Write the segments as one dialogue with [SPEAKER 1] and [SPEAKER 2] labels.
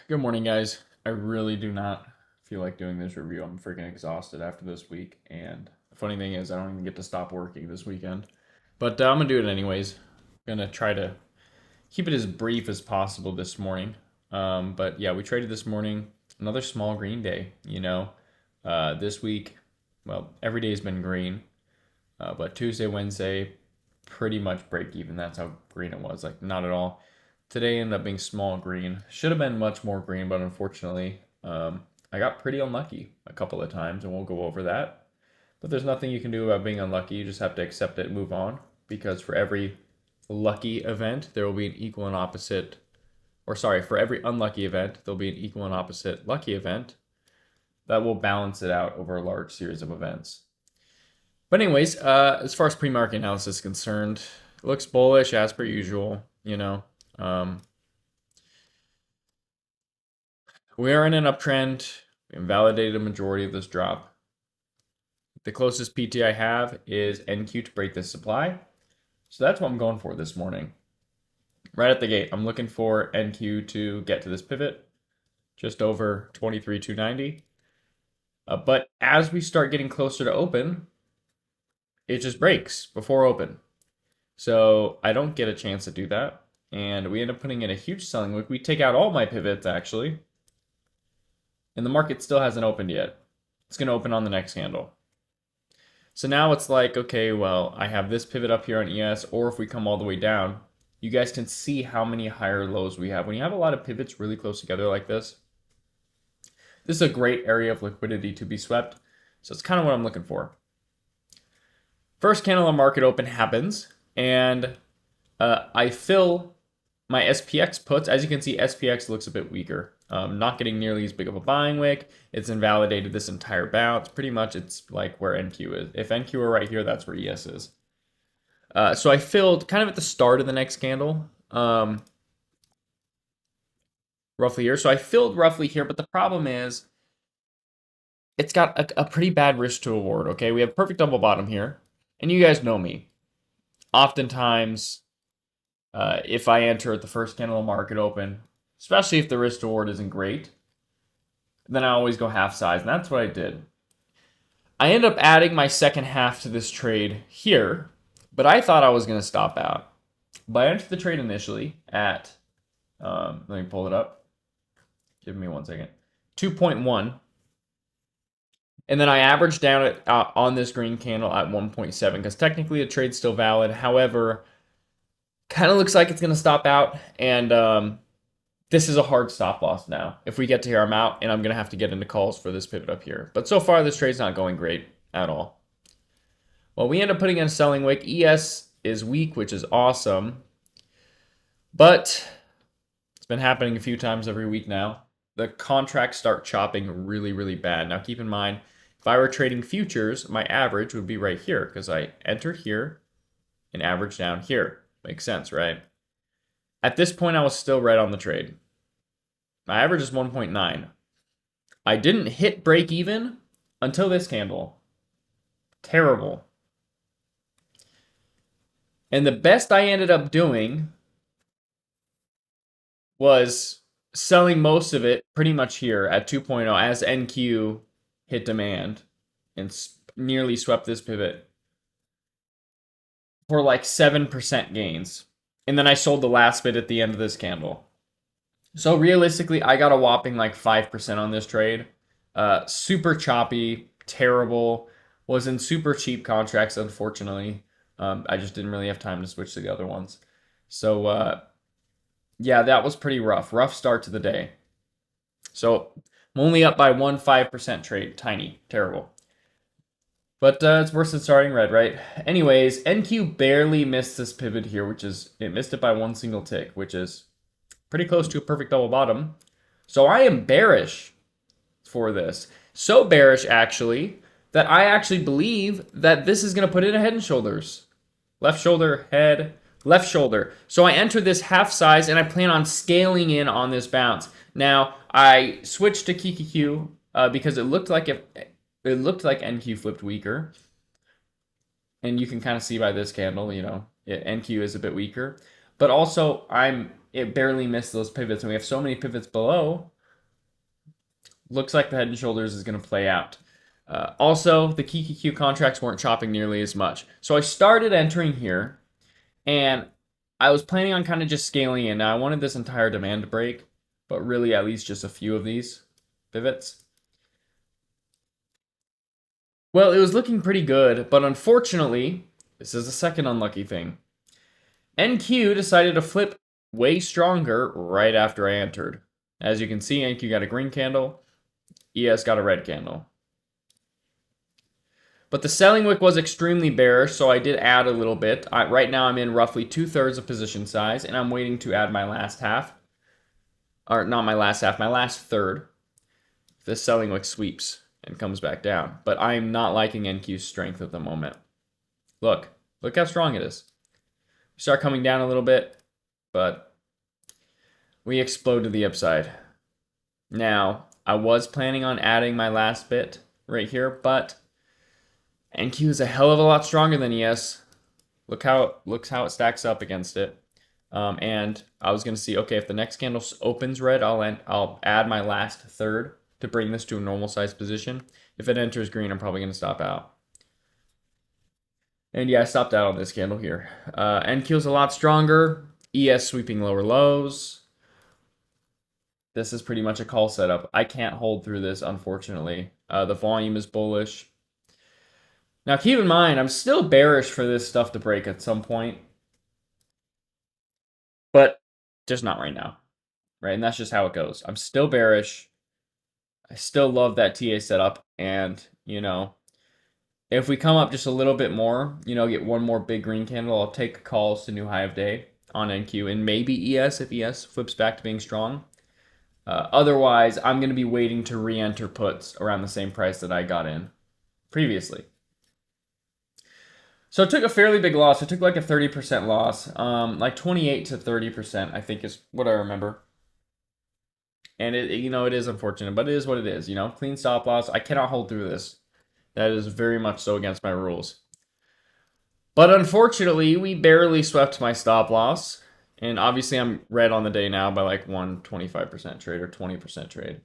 [SPEAKER 1] Good morning, guys. I really do not feel like doing this review. I'm freaking exhausted after this week, and the funny thing is, I don't even get to stop working this weekend. But I'm gonna do it anyways. I'm gonna try to keep it as brief as possible this morning. But yeah, we traded this morning. Another small green day. This week, well, every day's been green, but Tuesday, Wednesday, pretty much break even. That's how green it was. Like not at all. Today ended up being small green. Should have been much more green, but unfortunately, I got pretty unlucky a couple of times, and we'll go over that. But there's nothing you can do about being unlucky. You just have to accept it and move on. Because for every lucky event, there will be an equal and opposite, or sorry, for every unlucky event, there'll be an equal and opposite lucky event that will balance it out over a large series of events. But anyways, as far as pre-market analysis is concerned, it looks bullish as per usual. Um, we are in an uptrend. We invalidated a majority of this drop. The closest PT I have is NQ to break this supply. So that's what I'm going for this morning. Right at the gate, I'm looking for NQ to get to this pivot, just over 23,290. But as we start getting closer to open, it just breaks before open. So I don't get a chance to do that. And we end up putting in a huge selling wick. We take out all my pivots, actually. And the market still hasn't opened yet. It's going to open on the next candle. So now it's like, okay, well, I have this pivot up here on ES, or if we come all the way down, you guys can see how many higher lows we have. When you have a lot of pivots really close together like this is a great area of liquidity to be swept. So it's kind of what I'm looking for. First candle on market open happens, and I fill my SPX puts. As you can see, SPX looks a bit weaker. Not getting nearly as big of a buying wick. It's invalidated this entire bounce. Pretty much it's like where NQ is. If NQ were right here, that's where ES is. So I filled kind of at the start of the next candle, roughly here. So I filled roughly here, but the problem is it's got a pretty bad risk to reward, okay? We have perfect double bottom here, and you guys know me. Oftentimes, if I enter at the first candle market open, especially if the risk to reward isn't great, then I always go half size, and that's what I did. I end up adding my second half to this trade here, but I thought I was going to stop out. But I entered the trade initially at, let me pull it up. Give me 1 second. 2.1. And then I averaged down it on this green candle at 1.7 because technically the trade's still valid. However, kind of looks like it's going to stop out. And this is a hard stop loss now. If we get to here, I'm out, and I'm going to have to get into calls for this pivot up here. But so far, this trade's not going great at all. Well, we end up putting in a selling wick. ES is weak, which is awesome. But it's been happening a few times every week now. The contracts start chopping really, really bad. Now, keep in mind, if I were trading futures, my average would be right here because I entered here and averaged down here. Makes sense, right? At this point, I was still right on the trade. My average is 1.9. I didn't hit break even until this candle. Terrible. And the best I ended up doing was selling most of it pretty much here at 2.0 as NQ hit demand and nearly swept this pivot for like 7% gains. And then I sold the last bit at the end of this candle. So realistically, I got a whopping like 5% on this trade. Super choppy, terrible. Was in super cheap contracts, unfortunately. I just didn't really have time to switch to the other ones. So yeah, that was pretty rough. Rough start to the day. So I'm only up by 1.5% trade. Tiny. Terrible. But it's worse than starting red, right? Anyways, NQ barely missed this pivot here, it missed it by one single tick, which is pretty close to a perfect double bottom. So I am bearish for this. So bearish, actually, that I actually believe that this is going to put in a head and shoulders. Left shoulder, head, left shoulder. So I enter this half size, and I plan on scaling in on this bounce. Now, I switched to KQQ because it looked like NQ flipped weaker. And you can kind of see by this candle, NQ is a bit weaker. But also, it barely missed those pivots, and we have so many pivots below looks like the head and shoulders is going to play out. Also, the KQQ contracts weren't chopping nearly as much. So I started entering here, and I was planning on kind of just scaling in. Now, I wanted this entire demand to break, but really at least just a few of these pivots. Well, it was looking pretty good, but unfortunately, this is the second unlucky thing. NQ decided to flip way stronger right after I entered. As you can see, NQ got a green candle, ES got a red candle. But the selling wick was extremely bearish, so I did add a little bit. Right now I'm in roughly 2/3 of position size, and I'm waiting to add my last half. Or not my last half, my last third. The selling wick sweeps and comes back down. But I'm not liking NQ's strength at the moment. Look how strong it is. We start coming down a little bit, but we explode to the upside. Now, I was planning on adding my last bit right here, but NQ is a hell of a lot stronger than ES. Look how it stacks up against it. And I was gonna see, okay, if the next candle opens red, I'll add my last third to bring this to a normal size position. If it enters green, I'm probably gonna stop out. And yeah, I stopped out on this candle here. NQ is a lot stronger. ES sweeping lower lows. This is pretty much a call setup. I can't hold through this, unfortunately. The volume is bullish. Now, keep in mind, I'm still bearish for this stuff to break at some point. But just not right now. Right? And that's just how it goes. I'm still bearish. I still love that TA setup. And, if we come up just a little bit more, get one more big green candle, I'll take calls to new high of day on NQ and maybe ES if ES flips back to being strong. Otherwise, I'm going to be waiting to re-enter puts around the same price that I got in previously. So it took a fairly big loss. It took like a 30% loss, like 28 to 30%, I think is what I remember. And it is unfortunate, but it is what it is. Clean stop loss. I cannot hold through this. That is very much so against my rules. But unfortunately, we barely swept my stop loss. And obviously, I'm red on the day now by like 125% trade or 20% trade.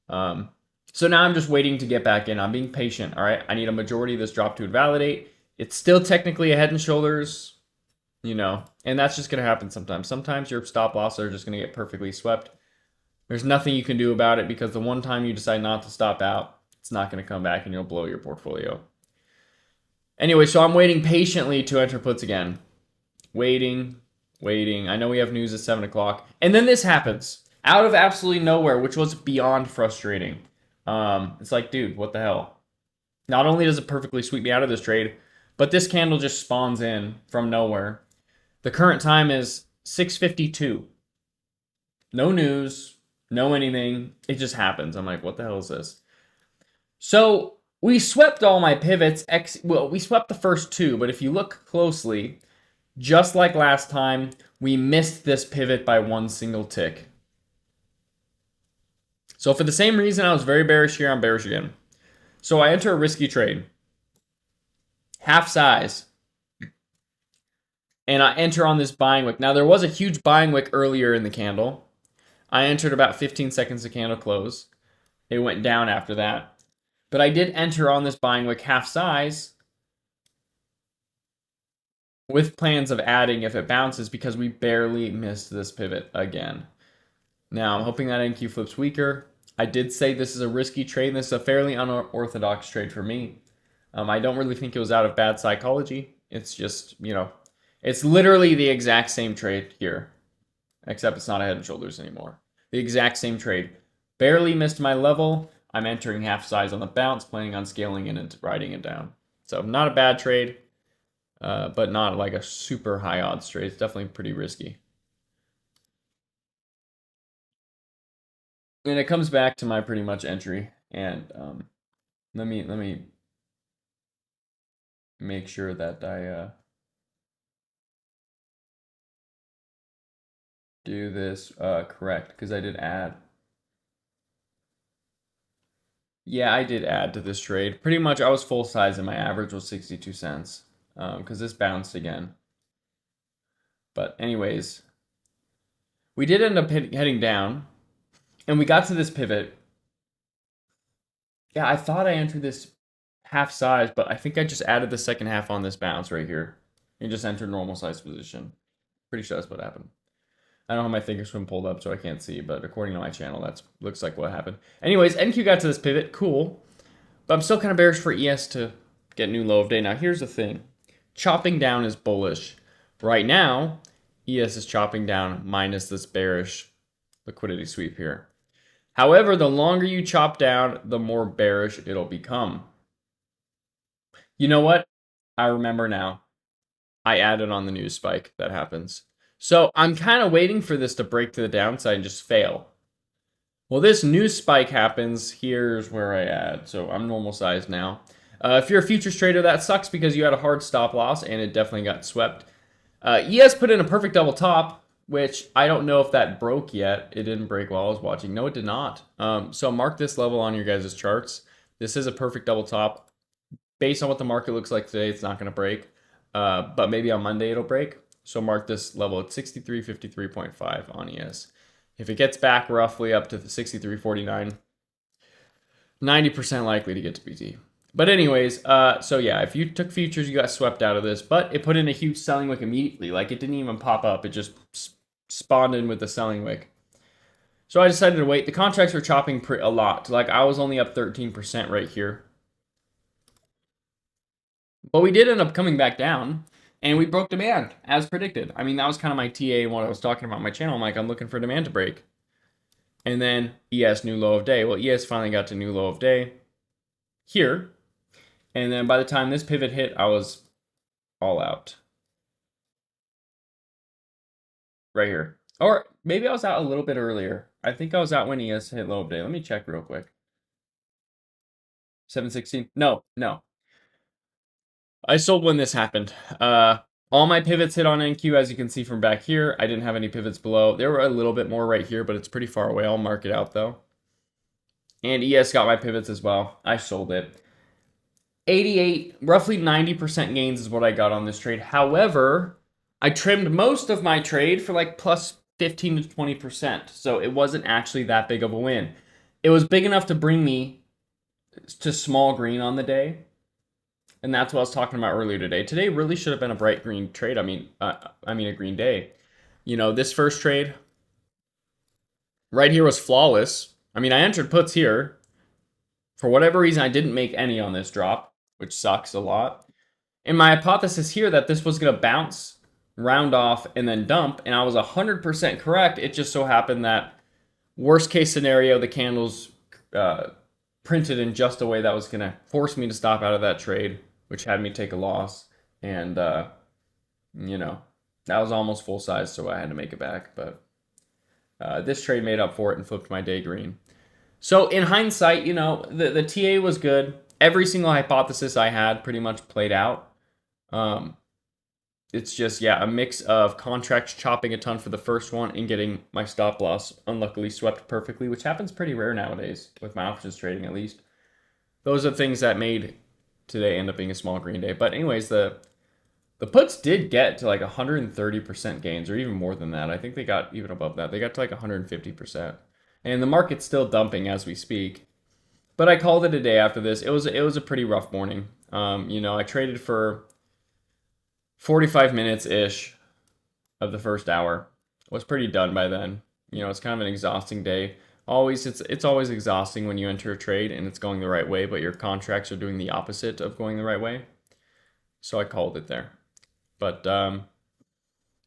[SPEAKER 1] So now I'm just waiting to get back in. I'm being patient, all right? I need a majority of this drop to invalidate. It's still technically a head and shoulders, and that's just going to happen sometimes. Sometimes your stop losses are just going to get perfectly swept. There's nothing you can do about it because the one time you decide not to stop out, it's not going to come back and you'll blow your portfolio. Anyway, so I'm waiting patiently to enter puts again. Waiting. I know we have news at 7 o'clock. And then this happens out of absolutely nowhere, which was beyond frustrating. It's like, dude, what the hell? Not only does it perfectly sweep me out of this trade, but this candle just spawns in from nowhere. The current time is 6:52. No news, no anything. It just happens. I'm like, what the hell is this? So we swept all my pivots. Well, we swept the first two, but if you look closely, just like last time, we missed this pivot by one single tick. So for the same reason I was very bearish here, I'm bearish again. So I enter a risky trade. Half size. And I enter on this buying wick. Now, there was a huge buying wick earlier in the candle. I entered about 15 seconds to candle close. It went down after that. But I did enter on this buying wick half size with plans of adding if it bounces because we barely missed this pivot again. Now, I'm hoping that NQ flips weaker. I did say this is a risky trade, and this is a fairly unorthodox trade for me. I don't really think it was out of bad psychology. It's just, it's literally the exact same trade here, except it's not a head and shoulders anymore. The exact same trade. Barely missed my level. I'm entering half size on the bounce, planning on scaling in and riding it down. So not a bad trade, but not like a super high odds trade. It's definitely pretty risky. And it comes back to my pretty much entry. And let me make sure that I do this correct because I did add. Yeah, I did add to this trade. Pretty much I was full size and my average was 62 cents because this bounced again. But anyways, we did end up heading down and we got to this pivot Yeah, I thought I entered this half size, but I think I just added the second half on this bounce right here. And just entered normal size position. Pretty sure that's what happened. I don't have my thinkorswim pulled up, so I can't see, but according to my channel, that looks like what happened. Anyways, NQ got to this pivot, cool. But I'm still kind of bearish for ES to get new low of day. Now, here's the thing. Chopping down is bullish. Right now, ES is chopping down minus this bearish liquidity sweep here. However, the longer you chop down, the more bearish it'll become. You know what? I remember now. I added on the news spike that happens. So I'm kind of waiting for this to break to the downside and just fail. Well, this news spike happens. Here's where I add. So I'm normal size now. If you're a futures trader, that sucks because you had a hard stop loss and it definitely got swept. ES put in a perfect double top, which I don't know if that broke yet. It didn't break while I was watching. No, it did not. So mark this level on your guys' charts. This is a perfect double top. Based on what the market looks like today, it's not going to break. But maybe on Monday it'll break. So mark this level at 63.53.5 on ES. If it gets back roughly up to the 63.49, 90% likely to get to BT. But anyways, so yeah, if you took futures, you got swept out of this. But it put in a huge selling wick immediately. Like it didn't even pop up. It just spawned in with the selling wick. So I decided to wait. The contracts were chopping a lot. Like I was only up 13% right here. But we did end up coming back down, and we broke demand, as predicted. I mean, that was kind of my TA and what I was talking about on my channel. I'm like, I'm looking for demand to break. And then ES new low of day. Well, ES finally got to new low of day here. And then by the time this pivot hit, I was all out. Right here. Or maybe I was out a little bit earlier. I think I was out when ES hit low of day. Let me check real quick. 716. No. I sold when this happened. All my pivots hit on NQ, as you can see from back here. I didn't have any pivots below. There were a little bit more right here, but it's pretty far away. I'll mark it out, though. And ES got my pivots as well. I sold it. 88, roughly 90% gains is what I got on this trade. However, I trimmed most of my trade for like plus 15 to 20%. So it wasn't actually that big of a win. It was big enough to bring me to small green on the day. And that's what I was talking about earlier today. Today really should have been a bright green trade. I mean a green day. You know, this first trade right here was flawless. I mean, I entered puts here. For whatever reason, I didn't make any on this drop, which sucks a lot. And my hypothesis here that this was going to bounce, round off, and then dump, and I was 100% correct. It just so happened that worst case scenario, the candles printed in just a way that was going to force me to stop out of that trade, which had me take a loss. And, you know, that was almost full size, so I had to make it back. But this trade made up for it and flipped my day green. So in hindsight, you know, the TA was good. Every single hypothesis I had pretty much played out. It's just, yeah, a mix of contracts chopping a ton for the first one and getting my stop loss unluckily swept perfectly, which happens pretty rare nowadays with my options trading, at least. Those are things that made today end up being a small green day. But anyways, the puts did get to like 130% gains, or even more than that. I think they got even above that. They got to like 150%. And the market's still dumping as we speak. But I called it a day after this. It was a pretty rough morning. You know, I traded for 45 minutes-ish of the first hour. I was pretty done by then. You know, it's kind of an exhausting day. It's always exhausting when you enter a trade and it's going the right way, but your contracts are doing the opposite of going the right way. So I called it there. But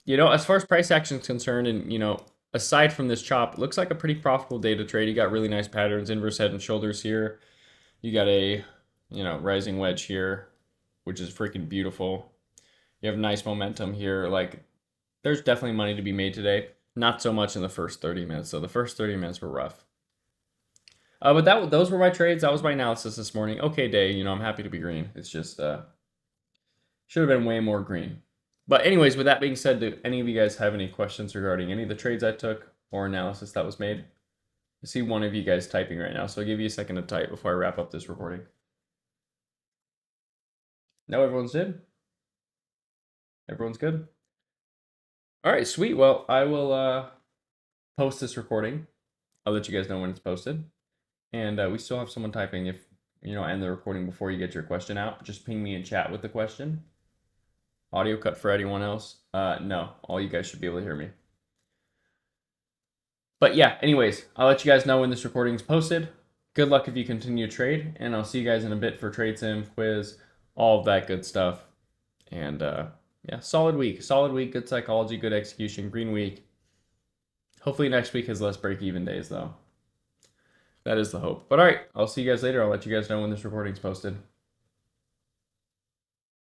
[SPEAKER 1] you know, as far as price action is concerned, and you know, aside from this chop, it looks like a pretty profitable day to trade. You got really nice patterns, inverse head and shoulders here. You got a, you know, rising wedge here, which is freaking beautiful. You have nice momentum here. Like, there's definitely money to be made today. Not so much in the first 30 minutes. So the first 30 minutes were rough. But those were my trades. That was my analysis this morning. Okay day. You know, I'm happy to be green. It's just should have been way more green. But anyways, with that being said, do any of you guys have any questions regarding any of the trades I took or analysis that was made? I see one of you guys typing right now, so I'll give you a second to type before I wrap up this recording. No, everyone's good? Everyone's good? All right, sweet. Well, I will post this recording. I'll let you guys know when it's posted. And we still have someone typing. If end the recording before you get your question out, just ping me in chat with the question. Audio cut for anyone else? No, all you guys should be able to hear me. But yeah, anyways, I'll let you guys know when this recording is posted. Good luck if you continue to trade, and I'll see you guys in a bit for trade sim, quiz, all of that good stuff. And yeah, solid week, good psychology, good execution, green week. Hopefully next week has less break-even days though. That is the hope. But all right, I'll see you guys later. I'll let you guys know when this recording's posted.